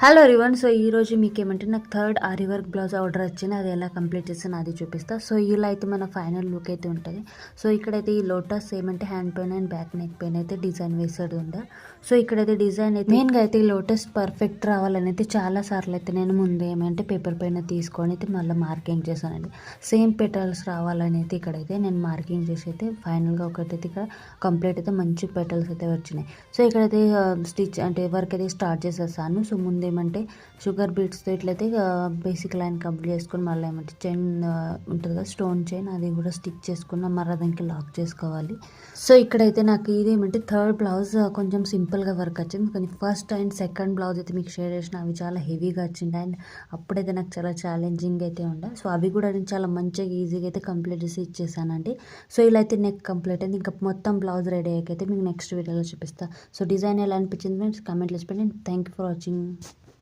Hello everyone. So ఈరోజు మీకు ఏమంటే నాకు థర్డ్ ఆరి వర్క్ బ్లౌజ్ ఆర్డర్ వచ్చింది. అది ఎలా కంప్లీట్ చేస్తాను అది చూపిస్తా. సో ఇలా అయితే మన ఫైనల్ లుక్ అయితే ఉంటుంది. సో ఇక్కడైతే ఈ లోటస్ ఏమంటే hand pain and back neck pain అయితే డిజైన్ వేసాడు ఉందా. సో ఇక్కడైతే డిజైన్ అయితే మెయిన్గా అయితే ఈ లోటస్ పర్ఫెక్ట్ రావాలని అయితే చాలా సార్లు అయితే నేను ముందు ఏమంటే పేపర్ పైన తీసుకొని అయితే మళ్ళీ మార్కింగ్ చేశానండి. సేమ్ పెటల్స్ రావాలని అయితే ఇక్కడైతే నేను మార్కింగ్ చేసి అయితే ఫైనల్గా ఒకటైతే ఇక్కడ కంప్లీట్ అయితే మంచి పెటల్స్ అయితే వచ్చినాయి. సో ఇక్కడైతే స్టిచ్ అంటే వర్క్ అయితే స్టార్ట్ చేసేసాను. సో ముందు ఏమంటే షుగర్ బీట్స్తో ఇట్లయితే బేసిక్ లైన్ కంప్లీట్ చేసుకొని మళ్ళీ ఏమంటే చైన్ ఉంటుంది కదా, స్టోన్ చైన్, అది కూడా స్టిక్ చేసుకున్న మళ్ళీ దానికి లాక్ చేసుకోవాలి. సో ఇక్కడైతే నాకు ఇదేమంటే థర్డ్ బ్లౌజ్ కొంచెం సింపుల్గా వర్క్ వచ్చింది, కానీ ఫస్ట్ అండ్ సెకండ్ బ్లౌజ్ అయితే మీకు షేర్ చేసిన అవి చాలా హెవీగా వచ్చింది. అండ్ అప్పుడైతే నాకు చాలా ఛాలెంజింగ్ అయితే ఉండే. సో అవి కూడా నేను చాలా మంచిగా ఈజీగా అయితే కంప్లీట్ చేసి ఇచ్చేసానండి. సో ఇలా అయితే నెక్ కంప్లీట్ అయింది. ఇంకా మొత్తం బ్లౌజ్ రెడీ అయ్యాకైతే మీకు నెక్స్ట్ వీడియోలో చూపిస్తాను. సో డిజైన్ ఎలా అనిపించింది ఫ్రెండ్స్ కామెంట్లో చెప్పండి. Thank you for watching.